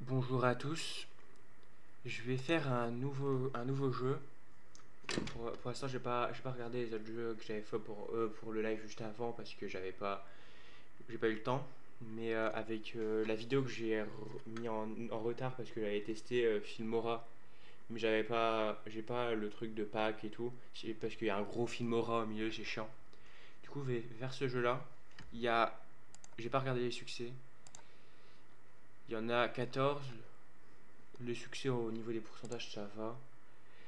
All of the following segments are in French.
Bonjour à tous, je vais faire un nouveau jeu. Pour l'instant, j'ai pas regardé les autres jeux que j'avais fait pour le live juste avant parce que j'ai pas eu le temps. Mais avec la vidéo que mis en retard parce que j'avais testé Filmora, mais j'ai pas le truc de pack et tout, parce qu'il y a un gros Filmora au milieu, c'est chiant. Du coup, vers ce jeu-là, il y a, j'ai pas regardé les succès, il y en a 14. Le succès au niveau des pourcentages, ça va.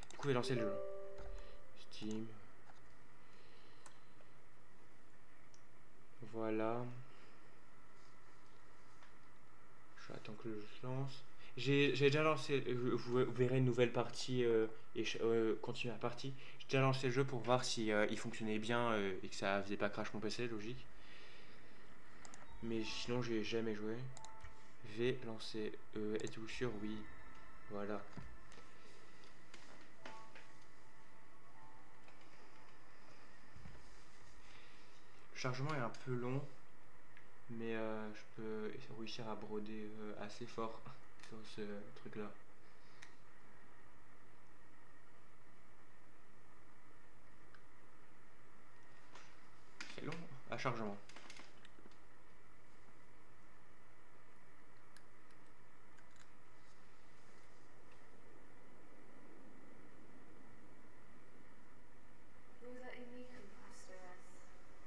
Du coup, je vais lancer le jeu. Steam. Voilà. J'attends que le jeu se lance. J'ai déjà lancé. Vous verrez une nouvelle partie et continuer la partie. J'ai déjà lancé le jeu pour voir si il fonctionnait bien et que ça faisait pas crash mon PC, logique. Mais sinon, j'ai jamais joué. Je vais lancer. Êtes-vous sûr? Oui. Voilà. Le chargement est un peu long, mais je peux réussir à broder assez fort sur ce truc-là. C'est long à chargement.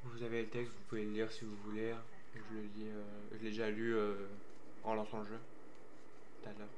Vous avez le texte, vous pouvez le lire si vous voulez. Je le lis, je l'ai déjà lu en lançant le jeu tout à l'heure.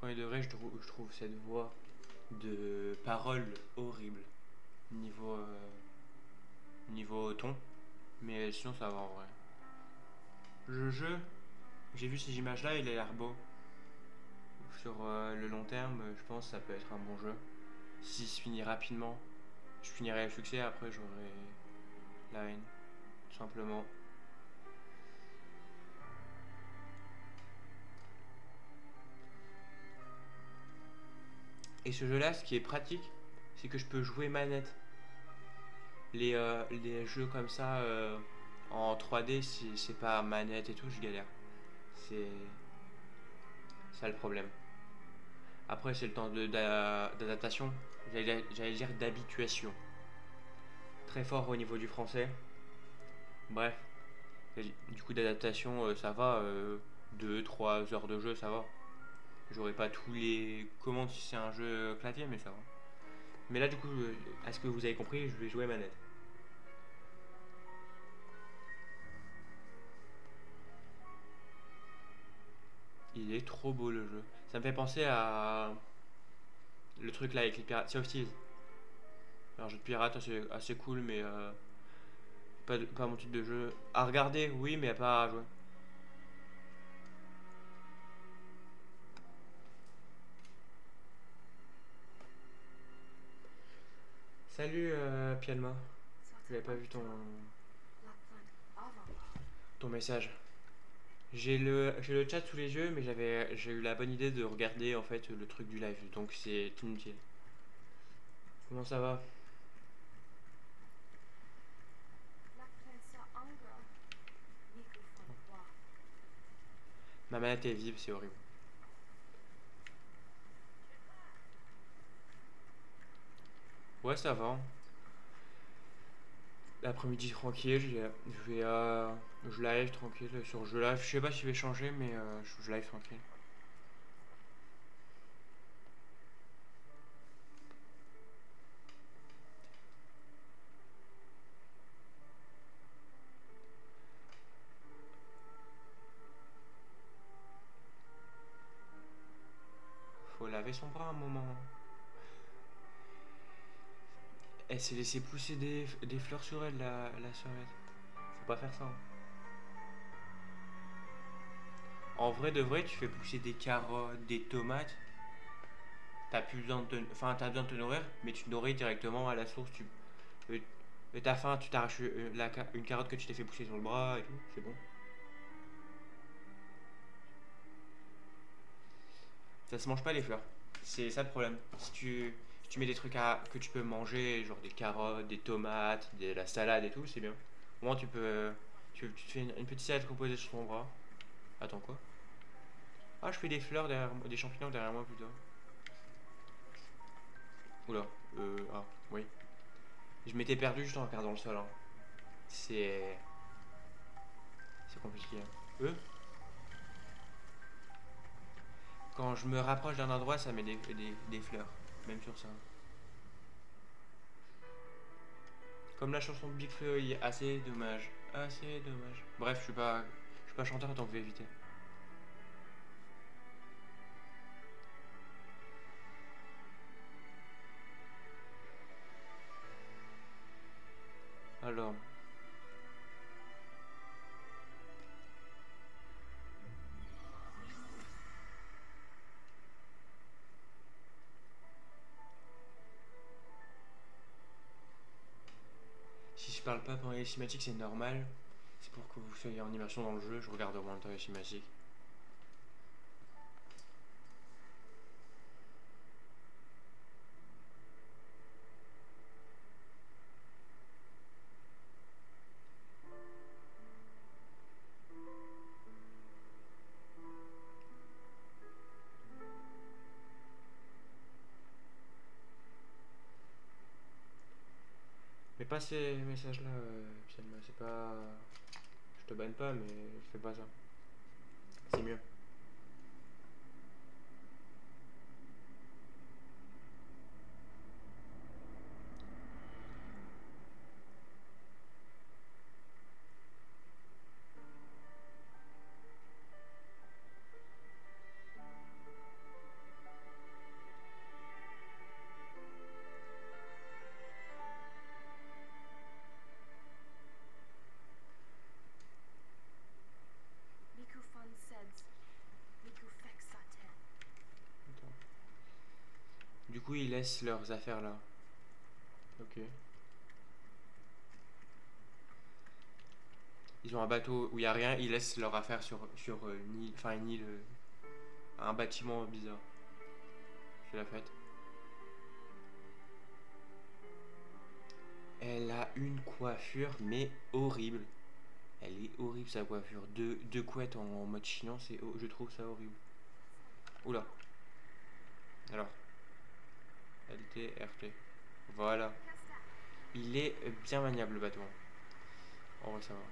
Premier degré, je trouve cette voix de parole horrible niveau ton, mais sinon ça va en vrai. Le jeu, j'ai vu ces images-là, il a l'air beau. Sur le long terme, je pense que ça peut être un bon jeu. S'il se finit rapidement, je finirai le succès, après j'aurai la haine, tout simplement. Et ce jeu-là, ce qui est pratique, c'est que je peux jouer manette. Les jeux comme ça en 3D, si c'est pas manette et tout, je galère. C'est ça le problème. Après, c'est le temps d'adaptation. J'allais dire d'habituation. Très fort au niveau du français. Bref, du coup, d'adaptation, ça va. 2-3 heures de jeu, ça va. J'aurai pas tous les commandes si c'est un jeu clavier, mais ça va. Mais là, du coup, à ce que vous avez compris, je vais jouer manette. Il est trop beau le jeu. Ça me fait penser à le truc là avec les pirates. Sea of Thieves. Un jeu de pirate assez cool, mais pas mon type de jeu. À regarder, oui, mais pas à jouer. Salut Pialma. J'avais pas vu ton message. J'ai le chat sous les yeux, mais j'ai eu la bonne idée de regarder en fait le truc du live, donc c'est inutile. Comment ça va? Ma manette est vive, c'est horrible. Ouais, ça va. L'après-midi tranquille, je live tranquille sur je live. Je sais pas si je vais changer, mais je live tranquille. Faut laver son bras un moment. Elle s'est laissé pousser des fleurs sur elle, la sœurette. Faut pas faire ça, hein. En vrai de vrai, tu fais pousser des carottes, des tomates. t'as plus besoin de enfin, t'as besoin de te nourrir, mais tu te nourris directement à la source. Euh, t'as faim, tu t'arraches une carotte que tu t'es fait pousser sur le bras et tout, c'est bon. Ça se mange pas les fleurs. C'est ça le problème. Si tu mets des trucs que tu peux manger, genre des carottes, des tomates, de la salade et tout, c'est bien. Au moins tu te fais une petite salade composée sur ton bras. Attends quoi? Ah, je fais des fleurs derrière des champignons derrière moi plutôt. Oula, ah, oui. Je m'étais perdu juste en regardant le sol, hein. C'est. C'est compliqué, hein. Quand je me rapproche d'un endroit, ça met des fleurs. Même sur ça. Comme la chanson de Big Flo, il est assez dommage. Assez dommage. Bref, je suis pas chanteur, donc je vais éviter. Alors, si je parle pas pendant les cinématiques, c'est normal. C'est pour que vous soyez en immersion dans le jeu. Je regarde au moins le temps les cinématiques. Mais pas ces messages-là, Psalma, c'est pas. Je te banne pas, mais fais pas ça. C'est mieux. Attends. Du coup, ils laissent leurs affaires là. Ok. Ils ont un bateau où il y a rien, ils laissent leurs affaires sur une île, enfin une île, un bâtiment bizarre. C'est la fête. Elle a une coiffure, mais horrible. Elle est horrible sa coiffure. Deux couettes en mode chignon, je trouve ça horrible. Oula. Alors, LT, RT. Voilà. Il est bien maniable le bateau. On va savoir.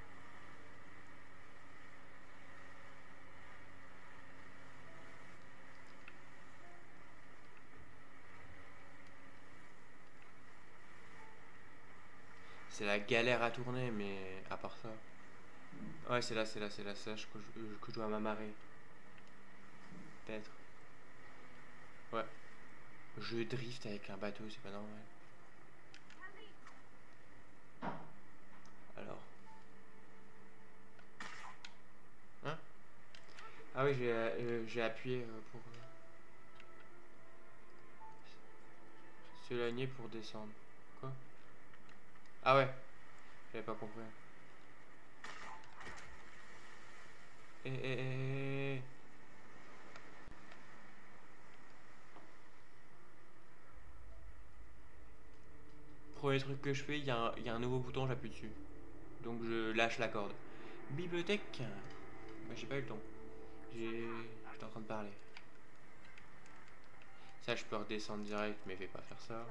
C'est la galère à tourner, mais à part ça. Ouais, c'est là, c'est là que je dois m'amarrer. Peut-être. Ouais. Je drift avec un bateau, c'est pas normal. Alors. Hein? Ah oui, j'ai appuyé pour s'éloigner pour descendre. Quoi? Ah ouais, j'avais pas compris. Eh. Premier truc que je fais, il y a un nouveau bouton, j'appuie dessus. Donc je lâche la corde. Bibliothèque. Bah, j'ai pas eu le temps. J'étais en train de parler. Ça, je peux redescendre direct, mais je vais pas faire ça.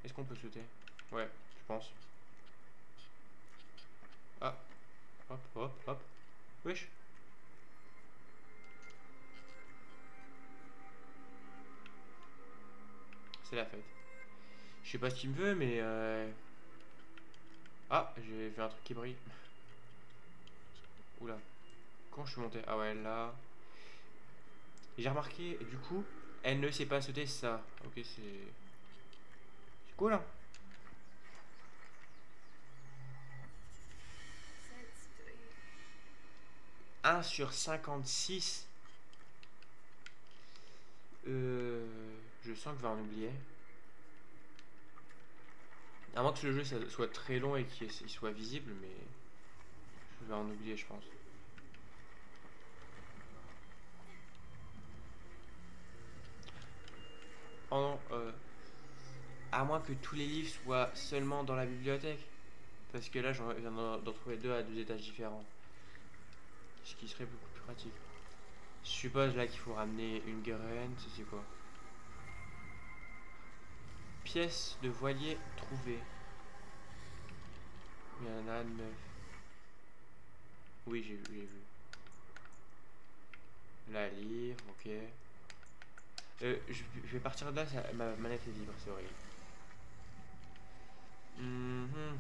Est-ce qu'on peut sauter? Ouais, je pense. Ah, hop. Wesh. C'est la fête. Je sais pas ce qu'il me veut, mais Ah, j'ai vu un truc qui brille. Oula. Quand je suis monté? Ah ouais, là. J'ai remarqué, du coup, Elle ne sait pas sauter ça. Ok, c'est cool, hein. 1 sur 56. Je sens que va en oublier. À moins que le jeu soit très long et qu'il soit visible, mais je vais en oublier, je pense. Oh non, à moins que tous les livres soient seulement dans la bibliothèque. Parce que là, j'en viens d'en trouver deux à deux étages différents. Ce qui serait beaucoup plus pratique. Je suppose là qu'il faut ramener une graine, ça c'est quoi? Pièce de voilier trouvée. Il y en a 9. Oui, j'ai vu. Là, livre, ok. Je vais partir de là, ma manette est libre, c'est horrible. Mhm.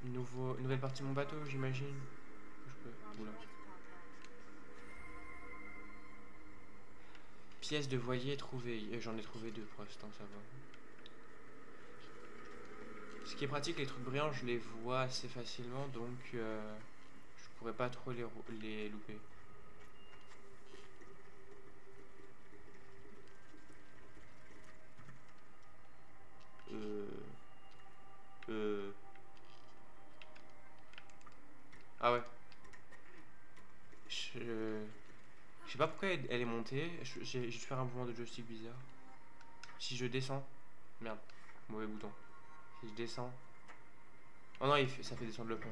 Nouvelle partie de mon bateau, j'imagine. Je peux. Oula. Pièce de voilier trouvée. J'en ai trouvé deux pour l'instant, ça va. Ce qui est pratique, les trucs brillants, je les vois assez facilement, donc je pourrais pas trop les louper. Euh... Euh... Ah ouais. Je sais pas pourquoi elle est montée. J'ai dû faire un mouvement de joystick bizarre. Si je descends... Merde, mauvais bouton. Si je descends... Oh non, ça fait descendre le pont.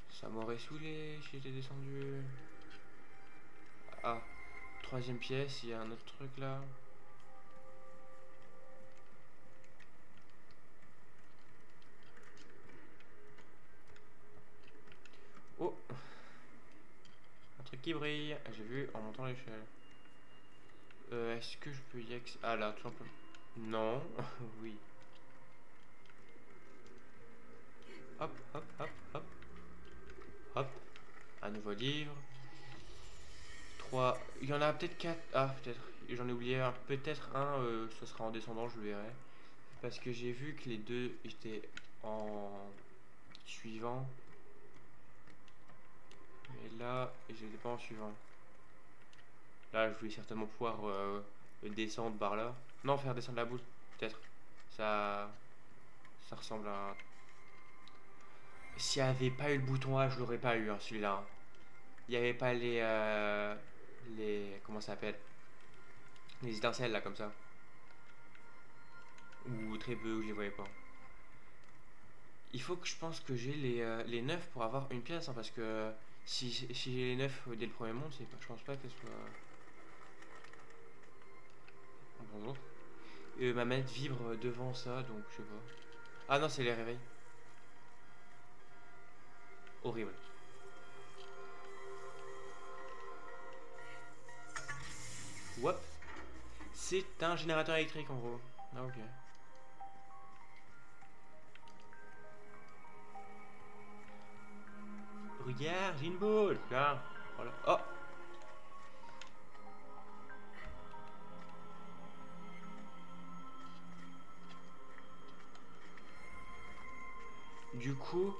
Ça m'aurait saoulé si j'étais descendu. Ah, troisième pièce, il y a un autre truc là. Oh, un truc qui brille. J'ai vu en montant l'échelle. Est-ce que je peux y accéder? Ah là, tout simplement. Non, oui. Hop, hop, hop, hop. Hop, un nouveau livre. 3. Il y en a peut-être 4. Ah, peut-être. J'en ai oublié un. Peut-être un, ce sera en descendant, je le verrai. Parce que j'ai vu que les deux étaient en suivant. Mais là, j'étais pas en suivant. Là, je vais certainement pouvoir descendre par là. Non, faire descendre la boule, peut-être. Ça, ça ressemble à un... S'il n'y avait pas eu le bouton A, je l'aurais pas eu, hein, celui-là. Il n'y avait pas les... Comment ça s'appelle? Les étincelles, là, comme ça. Ou très peu, ou je les voyais pas. Il faut que je pense que j'ai les 9 pour avoir une pièce, hein, parce que si j'ai les 9 dès le premier monde, je pense pas qu'elle soit... Bonjour. Ma manette vibre devant ça, donc je sais pas. Ah non, c'est les réveils. Horrible. Wop. C'est un générateur électrique en gros. Ah ok. Regarde, j'ai une boule. Là. Voilà. Oh. Du coup,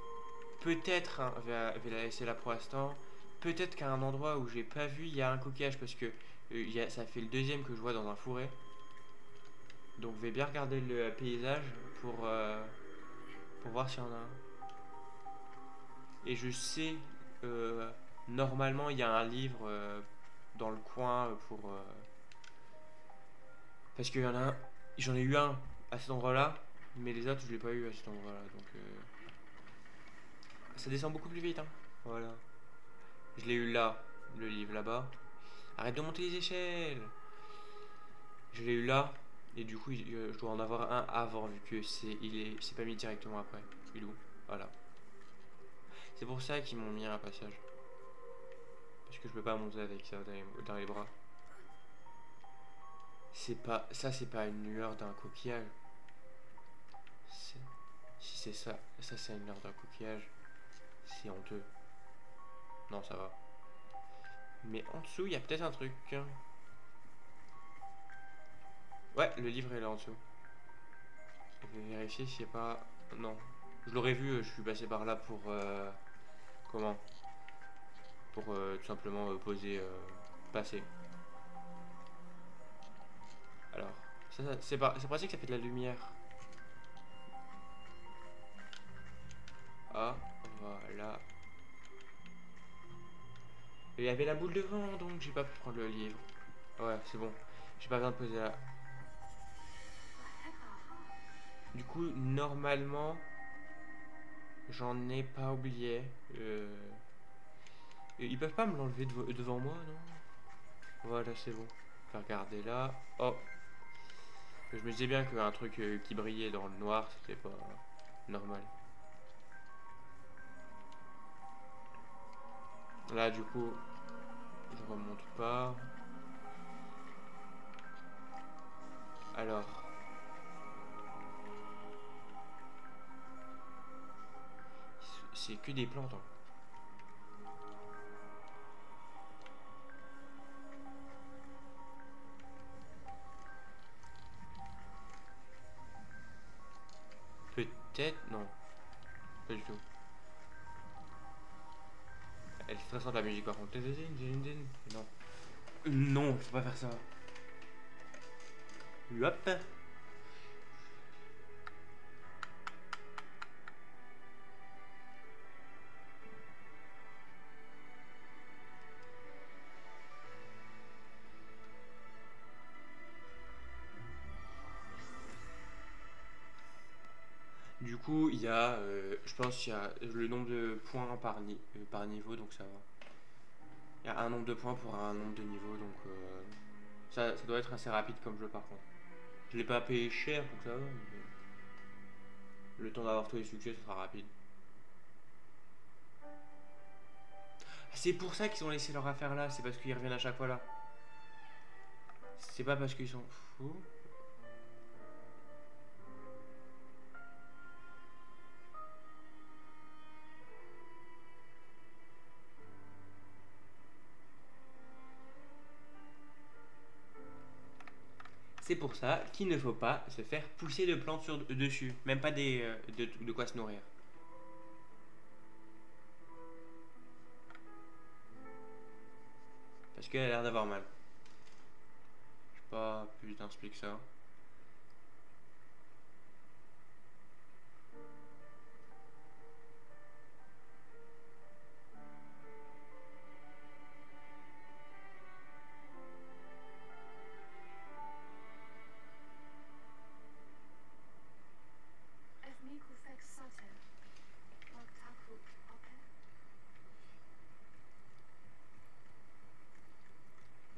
peut-être, hein, je vais la laisser là pour l'instant. Peut-être qu'à un endroit où j'ai pas vu, il y a un coquillage parce que ça fait le deuxième que je vois dans un fourré. Donc je vais bien regarder le paysage pour voir s'il y en a un. Et je sais, euh, normalement, il y a un livre dans le coin pour... parce qu'il y en a un, j'en ai eu un à cet endroit-là, mais les autres, je l'ai pas eu à cet endroit-là. Donc ça descend beaucoup plus vite, hein. Voilà. Je l'ai eu là, le livre là-bas. Arrête de monter les échelles. Je l'ai eu là, et du coup, je dois en avoir un avant, vu que c'est pas mis directement après. Il est où? Voilà. C'est pour ça qu'ils m'ont mis un passage. Parce que je peux pas monter avec ça dans les bras. C'est pas une lueur d'un coquillage. Si c'est ça c'est une lueur d'un coquillage. C'est honteux. Non, ça va. Mais en dessous, il y a peut-être un truc. Ouais, le livre est là en dessous. Je vais vérifier s'il n'y a pas... Non. Je l'aurais vu, je suis passé par là pour... comment? Pour tout simplement poser... passer. Alors, c'est pratique, ça fait de la lumière. Ah, voilà. Et il y avait la boule de vent, donc j'ai pas pu prendre le livre. Ouais, c'est bon. J'ai pas besoin de poser là. Du coup, normalement, j'en ai pas oublié. Ils peuvent pas me l'enlever devant moi, non? Voilà, c'est bon. Je vais regarder là. Oh, je me disais bien qu'un truc qui brillait dans le noir, c'était pas normal. Là, du coup, je remonte pas. Alors, c'est que des plantes, hein. Peut-être, non, pas du tout. Elle est stressante la musique par contre. Non. Non, faut pas faire ça. Hop. Du coup, il y a, je pense qu'il y a le nombre de points par niveau, donc ça va. Il y a un nombre de points pour un nombre de niveaux, donc ça doit être assez rapide comme jeu par contre. Je l'ai pas payé cher, donc ça va, mais le temps d'avoir tous les succès, ça sera rapide. C'est pour ça qu'ils ont laissé leur affaire là, c'est parce qu'ils reviennent à chaque fois là. C'est pas parce qu'ils sont fous. C'est pour ça qu'il ne faut pas se faire pousser de plantes dessus, même pas de quoi se nourrir. Parce qu'elle a l'air d'avoir mal. Je sais pas plus t'explique ça.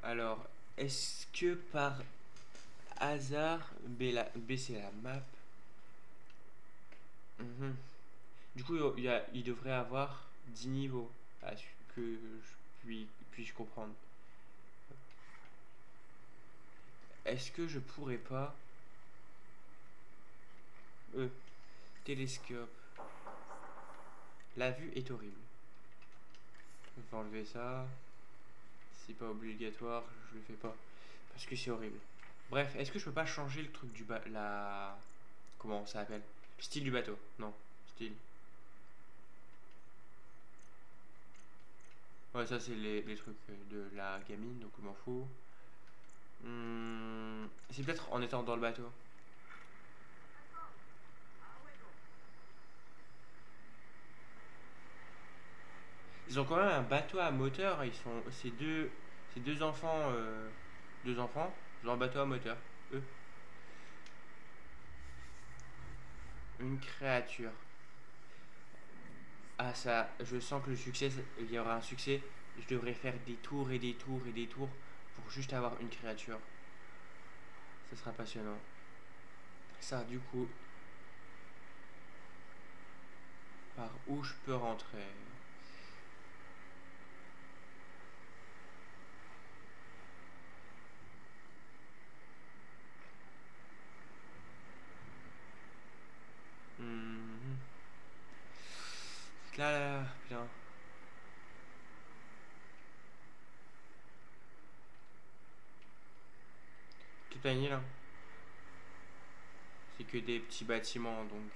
Alors, est-ce que par hasard, B c'est la map. Mhm. Du coup, il devrait avoir 10 niveaux, à ce que puis-je comprendre. Est-ce que je pourrais pas... Euh, télescope. La vue est horrible. Je vais enlever ça. C'est pas obligatoire, je le fais pas. Parce que c'est horrible. Bref, est-ce que je peux pas changer le truc du la... Comment ça s'appelle? Le style du bateau. Non, style. Ouais, ça c'est les trucs de la gamine, donc je m'en fous. C'est peut-être en étant dans le bateau. Ils ont quand même un bateau à moteur. Ils sont, c'est deux enfants, ils ont un bateau à moteur. Eux, une créature. Ah ça, je sens que le succès, il y aura un succès. Je devrais faire des tours et des tours et des tours pour juste avoir une créature. Ce sera passionnant. Ça, du coup, par où je peux rentrer? Hmm. Là, là, là, putain. toute la île, hein, c'est que des petits bâtiments, donc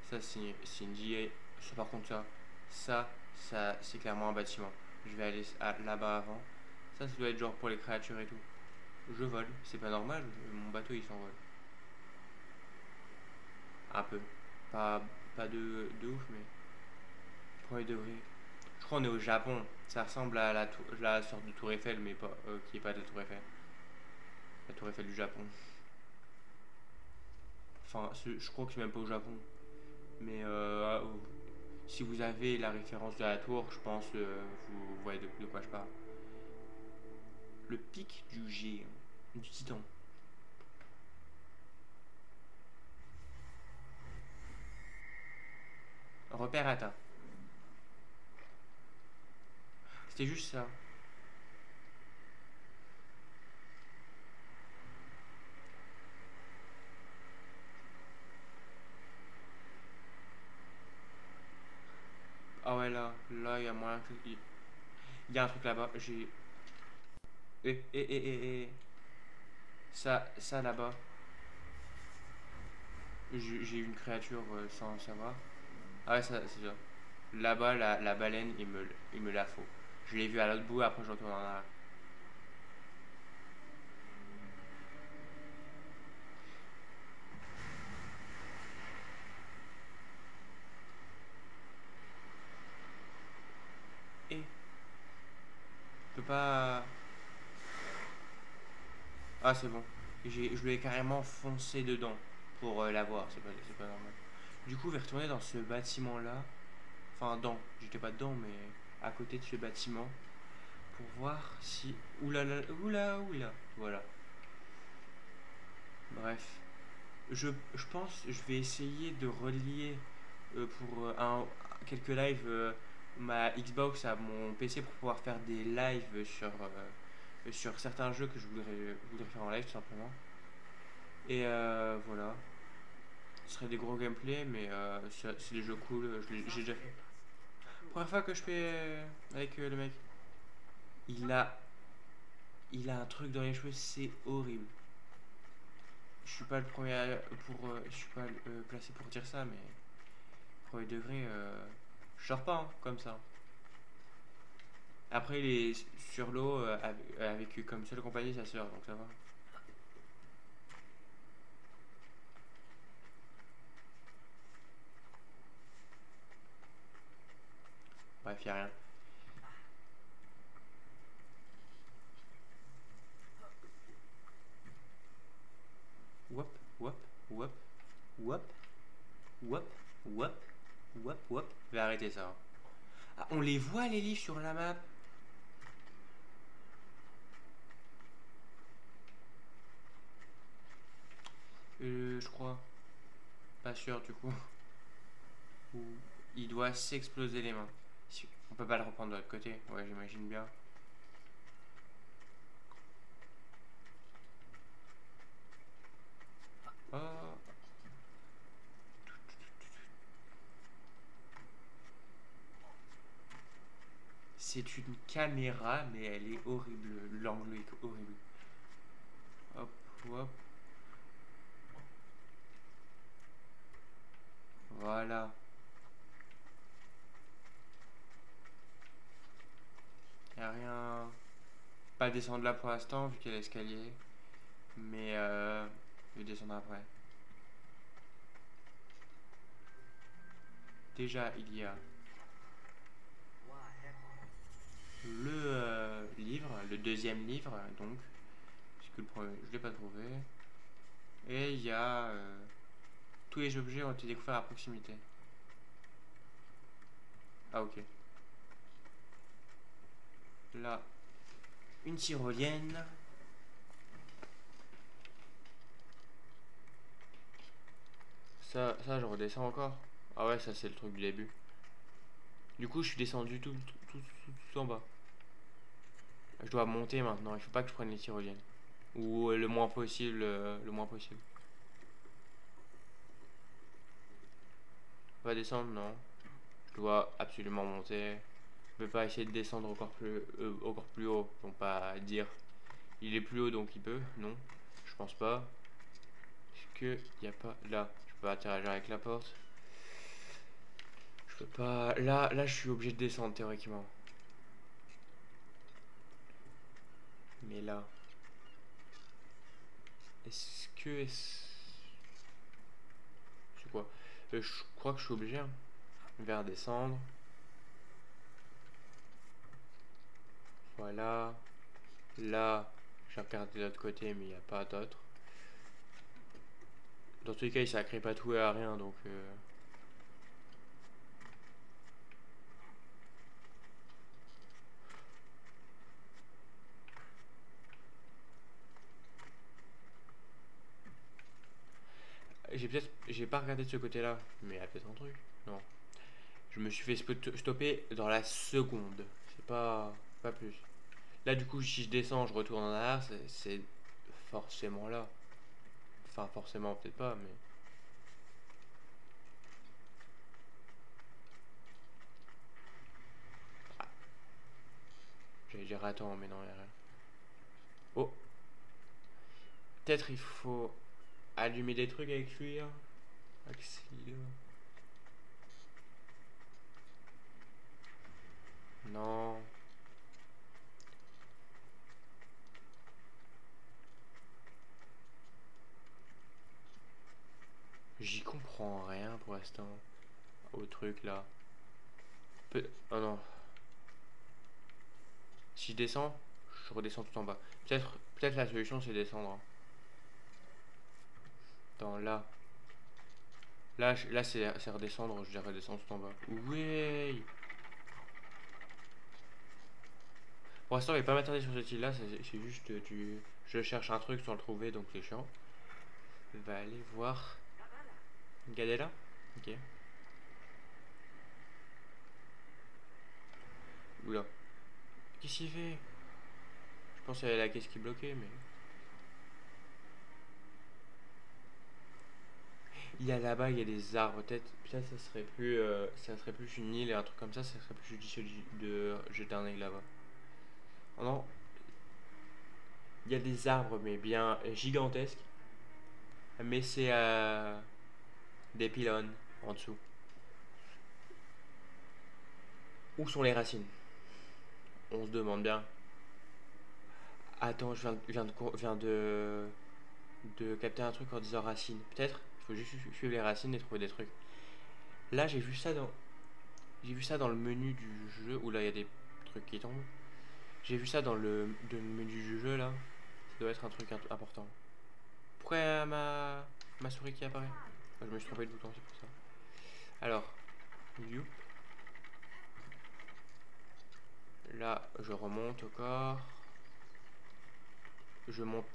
ça c'est une DA. Ça, par contre, ça c'est clairement un bâtiment. Je vais aller là-bas avant. Ça doit être genre pour les créatures et tout. Je vole, c'est pas normal, mon bateau il s'envole. Un peu. Pas, pas de ouf, mais premier degré. Je crois qu'on est au Japon. Ça ressemble à la sorte de tour Eiffel, mais pas, qui est pas de la tour Eiffel. La tour Eiffel du Japon. Enfin, je crois que c'est même pas au Japon. Mais si vous avez la référence de la tour, je pense vous voyez de quoi je parle. Le pic du géant, du titan. Repère atteint. C'était juste ça. Ah ouais, là, il y a moyen que... Il y a un truc là-bas. J'ai... Ça là-bas. J'ai eu une créature sans savoir. Ah ouais, ça, c'est ça. Là-bas, la baleine, il me la faut. Je l'ai vue à l'autre bout, après je retourne en arrière. Et je peux pas... Ah, c'est bon. Je lui ai carrément foncé dedans pour la voir, c'est pas normal. Du coup, je vais retourner dans ce bâtiment-là. Enfin, j'étais pas dedans, mais à côté de ce bâtiment. Pour voir si... Oula. Voilà. Bref. Je pense je vais essayer de relier pour quelques lives ma Xbox à mon PC pour pouvoir faire des lives sur certains jeux que voudrais faire en live tout simplement. Et voilà. Ce serait des gros gameplays, mais c'est des jeux cool. J'ai déjà fait. Première fois que je fais avec le mec. Il a, il a un truc dans les cheveux, c'est horrible. Je suis pas le premier je suis pas placé pour dire ça, mais premier degré, je sors pas hein, comme ça. Après, il est sur l'eau avec comme seule compagnie sa soeur, donc ça va. Bref, y'a rien. Wop, wop, wop, wop, wop, wop, wop, wop. Je vais arrêter ça. Ah, on les voit les livres sur la map. Je crois. Pas sûr du coup. Ou il doit s'exploser les mains. On peut pas le reprendre de l'autre côté. Ouais, j'imagine bien. Oh. C'est une caméra, mais elle est horrible. L'angle est horrible. Hop, hop. Voilà. Y'a rien. Pas descendre là pour l'instant, vu qu'il y a l'escalier. Mais je vais descendre après. Déjà, il y a le livre, le deuxième livre, donc. Puisque le premier, je l'ai pas trouvé. Et il y a tous les objets ont été découverts à proximité. Ah, ok. Là, une tyrolienne. Ça, je redescends encore. Ah ouais, ça c'est le truc du début. Du coup, je suis descendu tout en bas. Je dois monter maintenant. Il faut pas que je prenne les tyroliennes. Ou le moins possible, le moins possible. On va descendre, non. Je dois absolument monter. Je vais pas essayer de descendre encore plus haut, pour pas dire Il est plus haut donc il peut. Non, je pense pas. Est-ce que il y a pas là? Je peux interagir avec la porte. Je peux pas. Là, je suis obligé de descendre théoriquement. Mais là, est-ce que c'est quoi? Je crois que je suis obligé. Hein. Vers descendre. Voilà. Là, j'ai regardé de l'autre côté, mais il n'y a pas d'autre. Dans tous les cas, ça crée pas tout et à rien, donc. J'ai pas regardé de ce côté-là, mais il y a peut-être un truc. Non. Je me suis fait stopper dans la seconde. C'est pas plus. Là, du coup, si je descends, je retourne en arrière, c'est forcément là. Enfin, forcément, peut-être pas, mais. Ah, j'allais dire attends, mais non, il y a rien. Oh, peut-être il faut allumer des trucs avec lui. Hein. Accélère. Non. J'y comprends rien pour l'instant. Au truc là. Oh non. Si je descends, je redescends tout en bas. Peut-être la solution c'est descendre. Hein. Dans là. Là c'est redescendre, je dirais redescendre tout en bas. Oui. Pour l'instant, je vais pas m'attarder sur cette île là, c'est juste je cherche un truc sans le trouver donc c'est chiant. Je vais aller voir. Regardez là. Ok. Oula. Qu'est-ce qu'il fait? Je pensais à la caisse qui bloquait, mais. Il y a là-bas, il y a des arbres. Peut-être ça serait plus une île et un truc comme ça serait plus judicieux de jeter un œil là-bas. Oh non, il y a des arbres, mais bien gigantesques. Mais c'est des pylônes en dessous. Où sont les racines? On se demande bien. Attends, je viens de capter un truc en disant racines. Peut-être, il faut juste suivre les racines et trouver des trucs. Là, j'ai vu ça dans le menu du jeu où là il y a des trucs qui tombent. J'ai vu ça dans le menu du jeu là. Ça doit être un truc important. Pourquoi ma souris qui apparaît? Je me suis trompé de bouton, c'est pour ça. Alors, youp. Là, je remonte encore. Je monte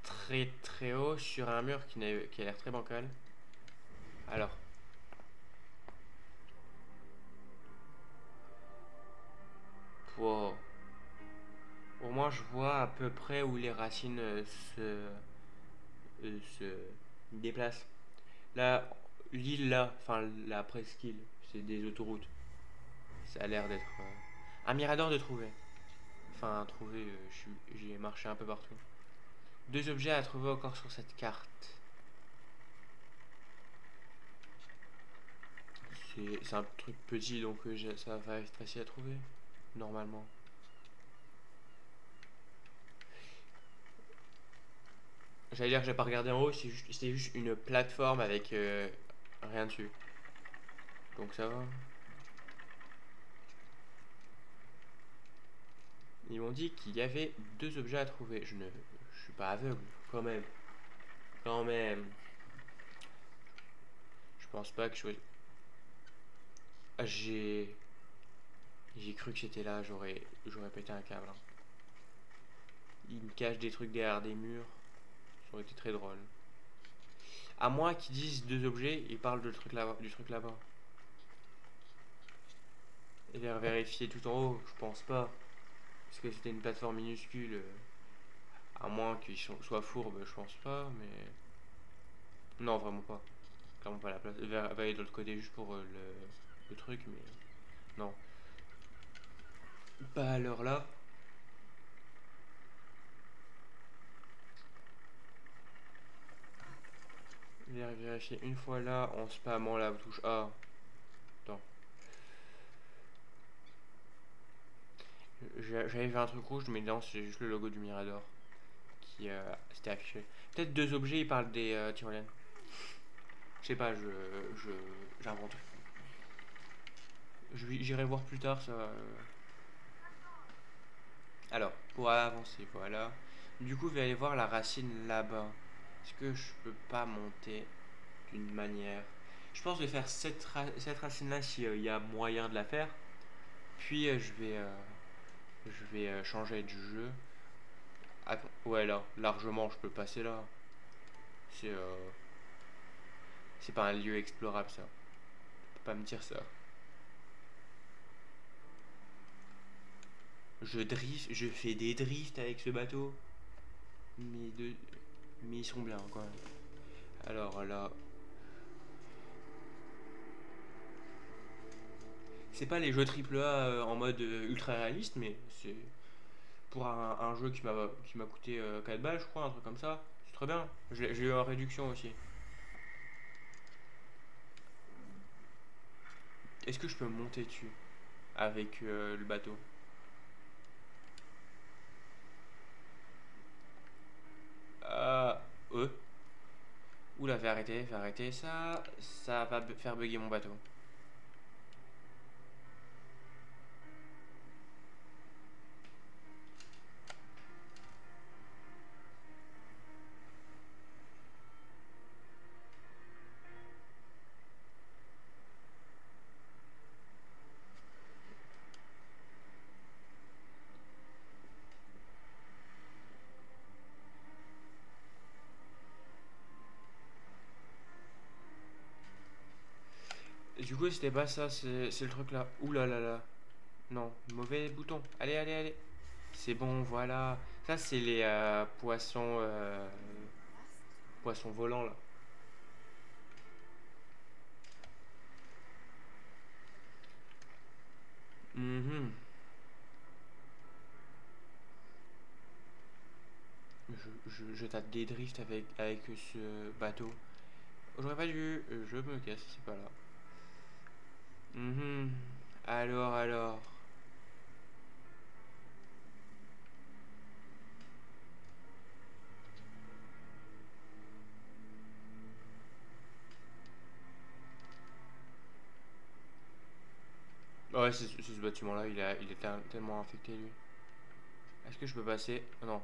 très très haut sur un mur qui a l'air très bancal. Alors, wow. Au moins, je vois à peu près où les racines se déplacent. Là, l'île là, enfin la presqu'île, c'est des autoroutes. Ça a l'air d'être un mirador de trouver. Enfin, trouver, j'ai marché un peu partout. Deux objets à trouver encore sur cette carte. C'est un truc petit donc ça va être facile à trouver, normalement. J'allais dire que j'ai pas regardé en haut, c'était juste une plateforme avec rien dessus. Donc ça va. Ils m'ont dit qu'il y avait deux objets à trouver. Je suis pas aveugle, quand même. Quand même. Je pense pas que je. Ah, j'ai cru que c'était là, j'aurais pété un câble. Hein. Ils me cachent des trucs derrière des murs. Ça aurait été très drôle. À moins qu'ils disent deux objets, ils parlent du truc là-bas. Et les vérifier tout en haut, je pense pas. Parce que c'était une plateforme minuscule. À moins qu'ils soient fourbes, je pense pas, mais. Non, vraiment pas. Clairement pas la place. Va aller de l'autre côté juste pour le truc, mais. Non. Pas à l'heure là. Vérifier une fois là en spammant la touche A. Attends. J'avais vu un truc rouge, mais non, c'est juste le logo du Mirador qui s'était affiché. Peut-être deux objets, ils parlent des tyroliennes. Je sais pas, j'invente. J'irai voir plus tard ça. Alors, pour avancer, voilà. Du coup, je vais aller voir la racine là-bas. Est-ce que je peux pas monter d'une manière. Je pense que je vais faire cette racine-là si il y a moyen de la faire. Puis je vais changer de jeu. Attends, ouais là, largement je peux passer là. C'est c'est pas un lieu explorable ça. Tu peux pas me dire ça. Je fais des drifts avec ce bateau. Mais de, mais ils sont bien quand même. Alors là, c'est pas les jeux triple A en mode ultra réaliste, mais c'est pour un jeu qui m'a coûté 4 balles, je crois, un truc comme ça. C'est très bien. J'ai eu en réduction aussi. Est-ce que je peux monter dessus avec le bateau? Ah, euh. Oula, fais arrêter ça. Ça va faire bugger mon bateau. Du coup, c'était pas ça, c'est le truc là. Oula là là. Non, mauvais bouton. Allez, allez, allez. C'est bon, voilà. Ça, c'est les poissons volants là. Mhm. Je tape des drifts avec ce bateau. J'aurais pas dû. Je me casse, c'est pas là. Mhm. Alors. Ouais, c'est ce bâtiment-là, il est tellement infecté lui. Est-ce que je peux passer? Non.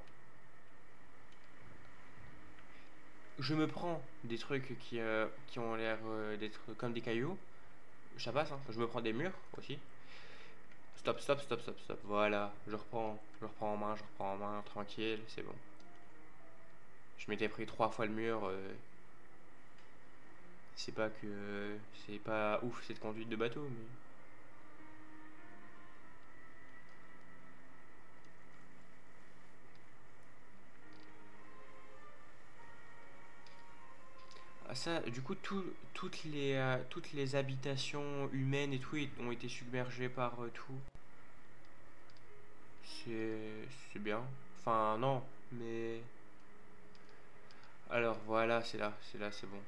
Je me prends des trucs qui ont l'air d'être comme des cailloux. Ça passe, hein. Je me prends des murs aussi. Stop, stop, stop, stop, stop. Voilà, je reprends en main, tranquille, c'est bon. Je m'étais pris 3 fois le mur. C'est pas que c'est pas ouf cette conduite de bateau, mais ah, ça, du coup, toutes les habitations humaines et tout ont été submergées par tout. C'est bien. Enfin, non, mais alors voilà, c'est là, c'est bon.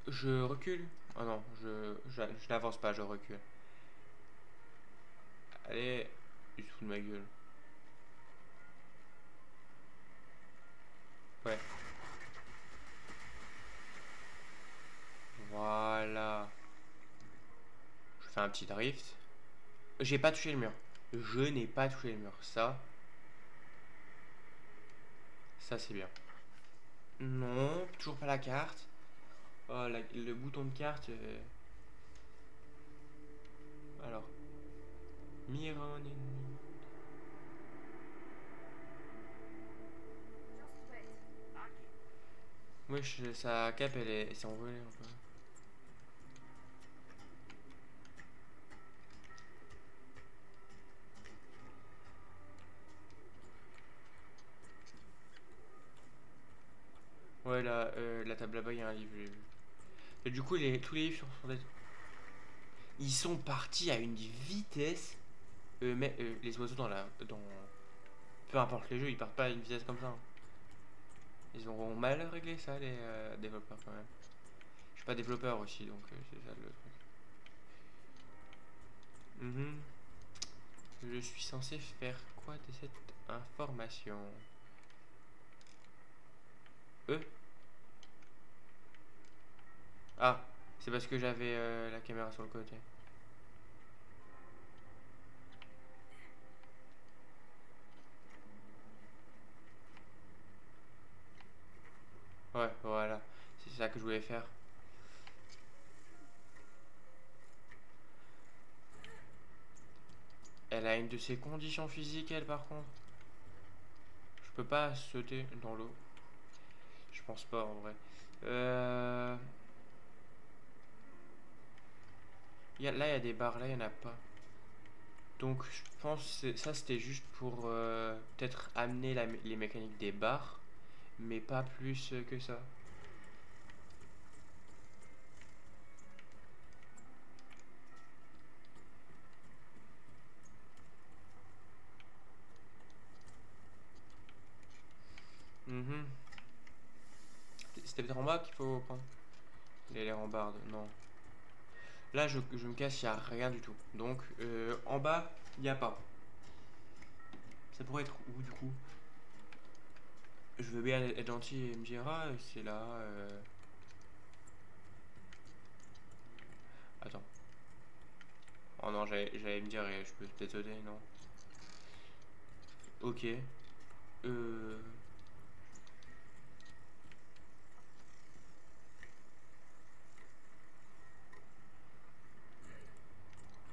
Je recule. Ah non, je n'avance pas, je recule. Allez, il se fout de ma gueule. Ouais, voilà. Je fais un petit drift. J'ai pas touché le mur. Je n'ai pas touché le mur. Ça c'est bien. Non, toujours pas la carte. Oh, le bouton de carte. Alors, Miron ennemi. Oui, sa cape, elle s'est envolée un peu. Ouais, la table là-bas, il y a un livre, j'ai vu. Et du coup, tous les livres sont des... Ils sont partis à une vitesse. Mais les oiseaux dans peu importe les jeux, ils partent pas à une vitesse comme ça, hein. Ils auront mal réglé ça, les développeurs, quand même. Je suis pas développeur aussi, donc c'est ça le truc. Mhm. Je suis censé faire quoi de cette information? Eux? Ah, c'est parce que j'avais la caméra sur le côté. Ouais, voilà. C'est ça que je voulais faire. Elle a une de ses conditions physiques, elle, par contre. Je peux pas sauter dans l'eau. Je pense pas, en vrai. Euh... Là, il y a des barres, là, il y en a pas. Donc, je pense que ça, c'était juste pour peut-être amener les mécaniques des barres, mais pas plus que ça. Mhm. C'était peut-être en bas qu'il faut prendre les rambardes, non. Là, je me casse, il n'y a rien du tout. Donc, en bas, il n'y a pas. Ça pourrait être où, du coup? Je veux bien être gentil et me dire, ah, c'est là. Attends. Oh non, j'allais me dire, je peux peut-être sauter, non? Ok. Euh...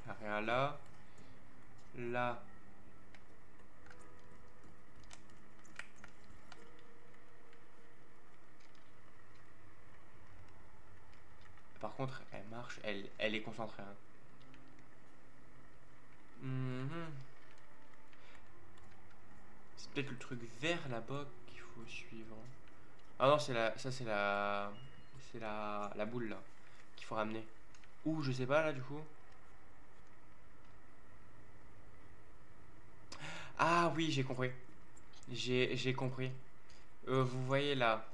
y a rien là. Là. Par contre, elle marche, elle est concentrée, hein. Mhm. C'est peut-être le truc vert là-bas qu'il faut suivre, hein. Ah non, ça c'est la boule là qu'il faut ramener. Ou je sais pas là du coup. Ah oui, j'ai compris. J'ai compris. Vous voyez là,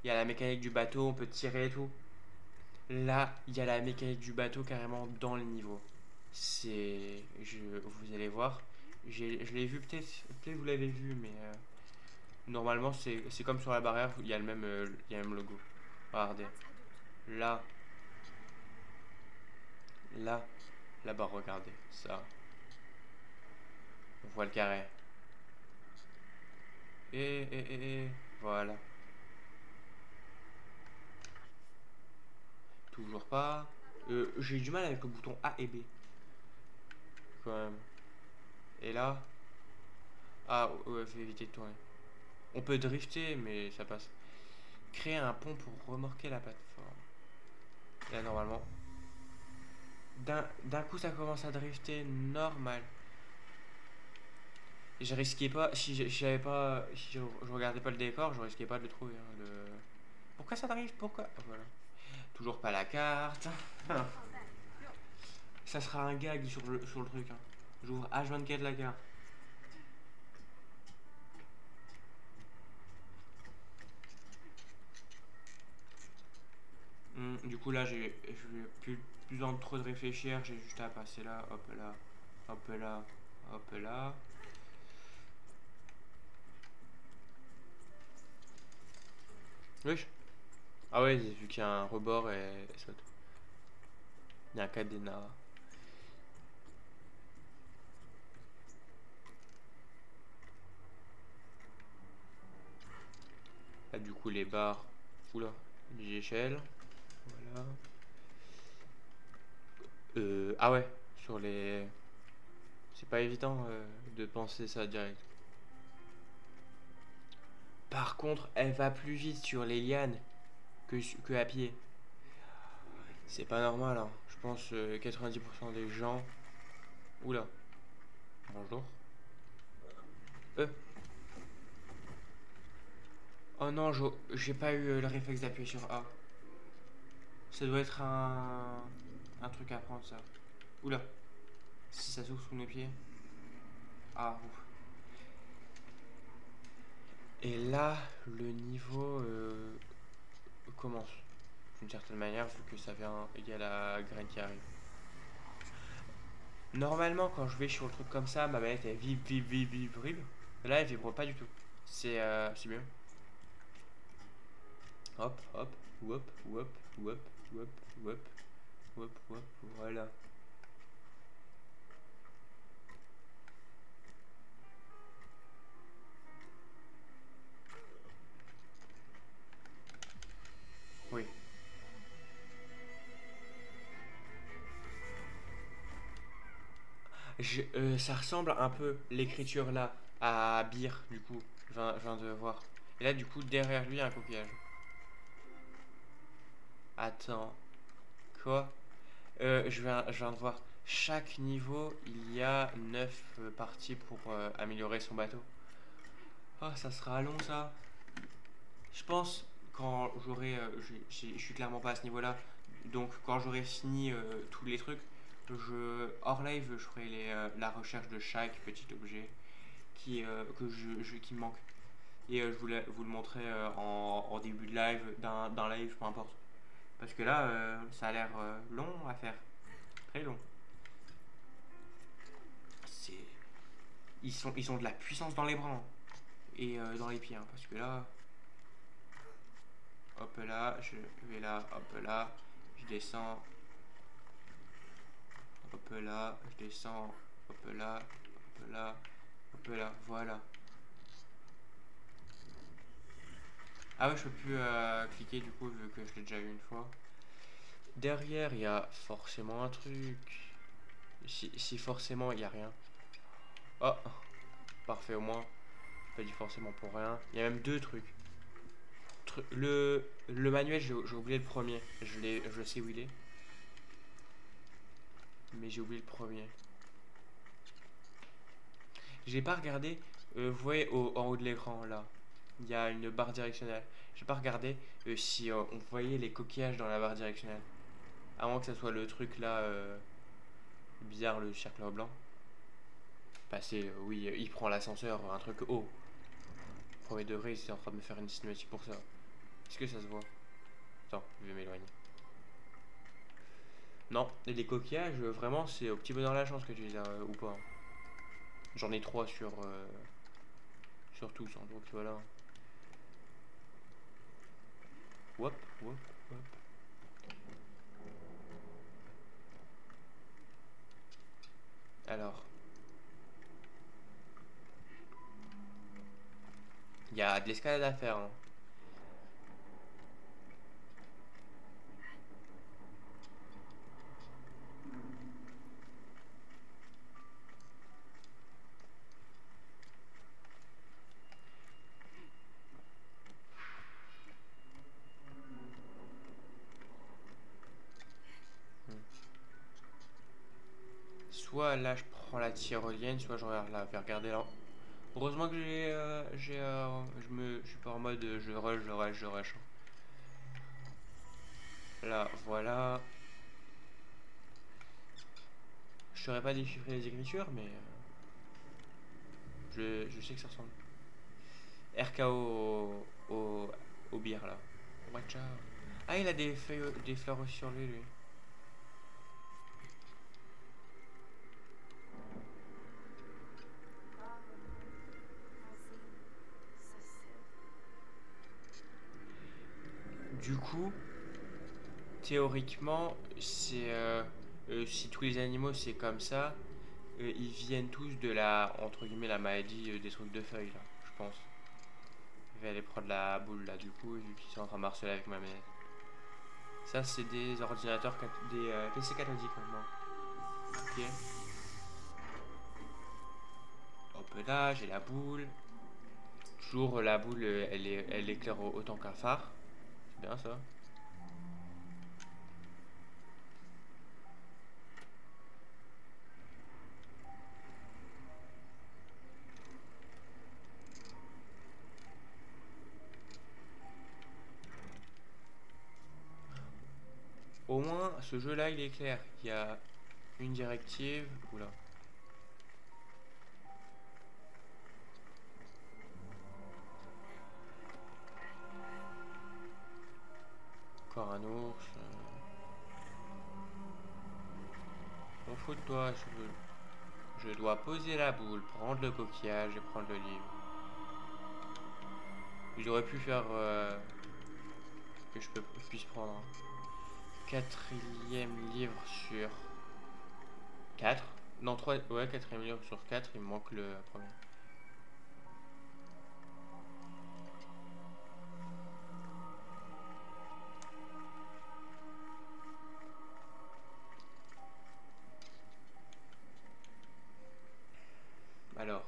il y a la mécanique du bateau, on peut tirer et tout. Là, il y a la mécanique du bateau carrément dans le niveau. Vous allez voir. Je l'ai vu peut-être vous l'avez vu, mais normalement c'est comme sur la barrière, il y a le même logo. Regardez. Là, là, là-bas, regardez. Ça, on voit le carré. Voilà. Toujours pas. J'ai du mal avec le bouton A et B, quand même. Et là, ah, ouais, faut éviter de tourner. On peut drifter, mais ça passe. Créer un pont pour remorquer la plateforme. Là, normalement. D'un coup, ça commence à drifter normal. Je risquais pas, si j'avais pas, si je regardais pas le décor, je risquais pas de le trouver, hein, Pourquoi ça drift? Pourquoi? Ah, voilà. Toujours pas la carte. Ça sera un gag sur le truc, hein. J'ouvre H24 la carte. Du coup, là, je n'ai plus besoin de trop de réfléchir. J'ai juste à passer là, hop là, hop là, hop là. Oui. Ah ouais, vu qu'il y a un rebord et saute. Il y a un cadenas. Là, du coup, les barres. Oula, les échelles. Voilà. Ah ouais, sur les. C'est pas évident de penser ça direct. Par contre, elle va plus vite sur les lianes que à pied. C'est pas normal, hein. Je pense 90% des gens. Oula, bonjour. Euh. Oh non, j'ai pas eu le réflexe d'appuyer sur A. Ça doit être un truc à prendre, ça. Oula, si ça s'ouvre sous nos pieds. Ah, ouf. Et là, le niveau commence d'une certaine manière, vu que ça vient, il y a la graine qui arrive. Normalement, quand je vais sur le truc comme ça, ma manette elle vibre. Là, elle vibre pas du tout. C'est mieux. Hop, hop, whoop, whoop, whoop, whoop, whoop, whoop, whoop, voilà. Oui. Ça ressemble un peu l'écriture là à Bir, du coup. Je viens de voir. Et là, du coup, derrière lui, il y a un coquillage. Attends. Quoi? Je viens de voir. Chaque niveau, il y a 9 parties pour améliorer son bateau. Ah, ça sera long ça. Je pense quand j'aurai. Je suis clairement pas à ce niveau-là. Donc, quand j'aurai fini tous les trucs, hors live, je ferai la recherche de chaque petit objet qui me manque. Et je voulais vous le montrer en début de live, d'un live, peu importe. Parce que là, ça a l'air long à faire. Très long. C'est. Ils ont de la puissance dans les bras, hein, et dans les pieds, hein, parce que là, hop là, je vais là, hop là, je descends, hop là, je descends, hop là, hop là, hop là, voilà. Ah ouais, je peux plus cliquer du coup, vu que je l'ai déjà eu une fois. Derrière, il y a forcément un truc. Si forcément, il y a rien. Oh, parfait, au moins, pas dit forcément pour rien. Il y a même deux trucs. Le manuel, j'ai oublié le premier. Je sais où il est. Mais j'ai oublié le premier. J'ai pas regardé. Vous voyez en haut de l'écran là, il y a une barre directionnelle. J'ai pas regardé si on voyait les coquillages dans la barre directionnelle. À moins que ça soit le truc là bizarre, le cercle blanc. Passer, oui, il prend l'ascenseur, un truc haut. Premier degré, c'est en train de me faire une cinématique pour ça. Est-ce que ça se voit? Attends, je vais m'éloigner. Non, et les coquillages, vraiment, c'est au petit bonheur la chance que tu les as ou pas, hein. J'en ai trois sur tous, hein, donc voilà. Wop, wop, wop. Alors, il y a de l'escalade à faire, hein. Hmm. Soit là, je prends la tyrolienne, soit je vais regarder là. Heureusement que je suis pas en mode je rush. Là, voilà. Je saurais pas déchiffrer les écritures, mais je sais que ça ressemble. RKO au bière là. Watch out. Ah, il a des feuilles, des fleurs aussi sur lui. Du coup, théoriquement, si tous les animaux c'est comme ça, ils viennent tous de la entre guillemets la maladie des trucs de feuilles là, je pense. Je vais aller prendre la boule là du coup, vu qu'ils sont en train de marceler avec ma manette. Ça c'est des ordinateurs, des PC cathodiques maintenant. Ok. Hop là, j'ai la boule. Toujours la boule, elle éclaire autant qu'un phare. C'est bien ça. Au moins, ce jeu-là, il est clair. Il y a Une directive. Oula. Encore un ours. On fout de toi. Je dois poser la boule, prendre le coquillage et prendre le livre. J'aurais pu faire que je puisse prendre un quatrième livre sur 4. Non, 3. Ouais, quatrième livre sur 4. Il me manque le premier. Alors,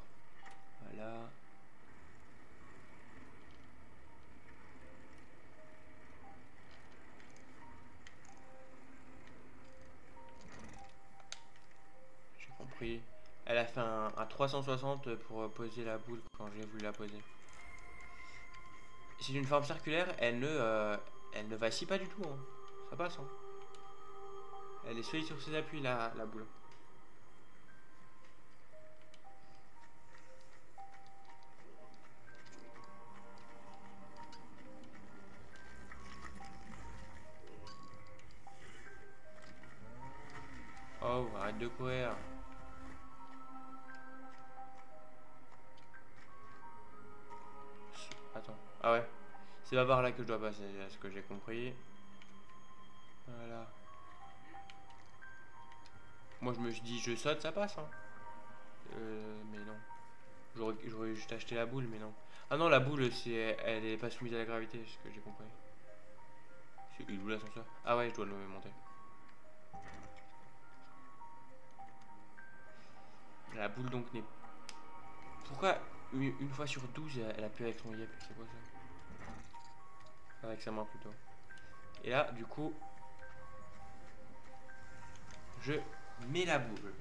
voilà. J'ai compris. Elle a fait un 360 pour poser la boule quand j'ai voulu la poser. C'est une forme circulaire, elle ne vacille pas du tout, hein. Ça passe, hein. Elle est solide sur ses appuis, la boule. Oh, arrête de courir. Attends. Ah ouais. C'est pas par là que je dois passer, à ce que j'ai compris. Voilà. Moi je me suis dit je saute, ça passe, hein. Mais non. J'aurais juste acheté la boule, mais non. Ah non, la boule, elle est pas soumise à la gravité, c'est ce que j'ai compris. Il est où l'ascenseur? Ah ouais, je dois le monter. La boule donc n'est... Pourquoi une fois sur 12 elle appuie avec son yep? C'est quoi ça? Avec sa main plutôt. Et là, du coup, je mets la boule.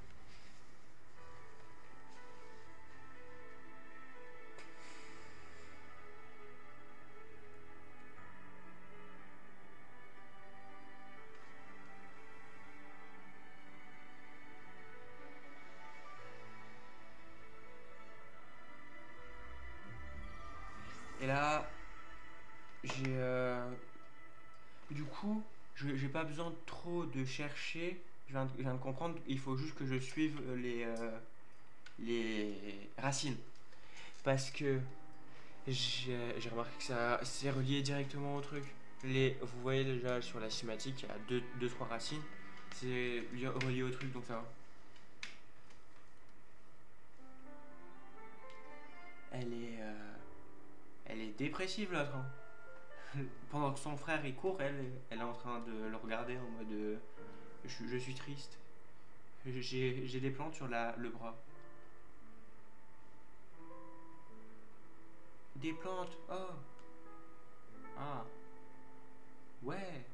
Et là, j'ai... Du coup, j'ai pas besoin de trop de chercher. Je viens de comprendre, il faut juste que je suive les racines. Parce que j'ai remarqué que ça c'est relié directement au truc. Vous voyez déjà sur la cinématique, il y a deux trois racines. C'est relié au truc, donc ça va. Elle est, elle est dépressive l'autre, hein. Pendant que son frère il court, elle est en train de le regarder en mode je suis triste. J'ai des plantes sur le bras. Des plantes, oh, ah, ouais.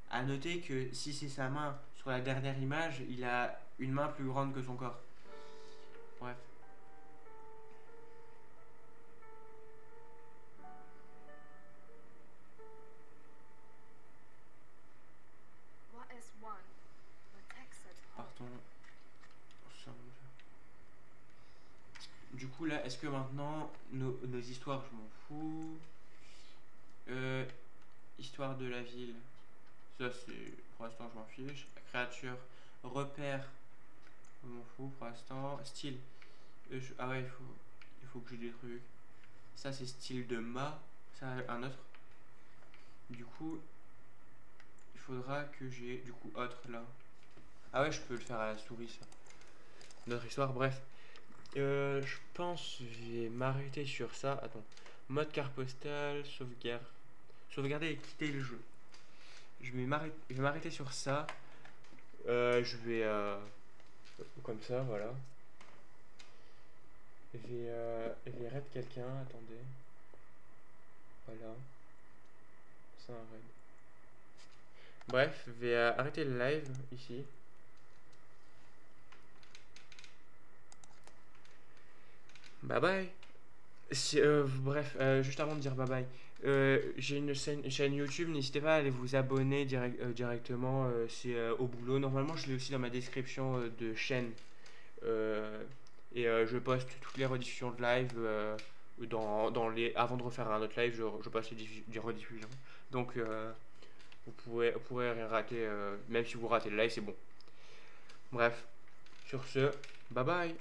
À noter que si c'est sa main sur la dernière image, il a une main plus grande que son corps. Bref. Partons ensemble. Du coup là, est-ce que maintenant nos histoires, je m'en fous. Histoire de la ville. Ça c'est pour l'instant je m'en fiche. Créature, repère, je m'en fous pour l'instant. Style. Ah ouais, il faut que j'ai des trucs. Ça c'est style de ma. Ça un autre. Du coup, il faudra que j'ai du coup autre là. Ah ouais, je peux le faire à la souris ça. Notre histoire, bref. Je pense que je vais m'arrêter sur ça. Attends. Mode carte postale, sauvegarde. Sauvegarder et quitter le jeu. Je vais m'arrêter sur ça. Je vais... comme ça, voilà. Je vais raid quelqu'un, attendez. Voilà. C'est un raid. Bref, je vais arrêter le live ici. Bye bye. Bref, juste avant de dire bye bye, j'ai une chaîne YouTube, n'hésitez pas à aller vous abonner directement, c'est au boulot. Normalement, je l'ai aussi dans ma description de chaîne. Euh, je poste toutes les rediffusions de live avant de refaire un autre live, je poste les rediffusions. Donc, vous pourrez rien rater, même si vous ratez le live, c'est bon. Bref, sur ce, bye bye.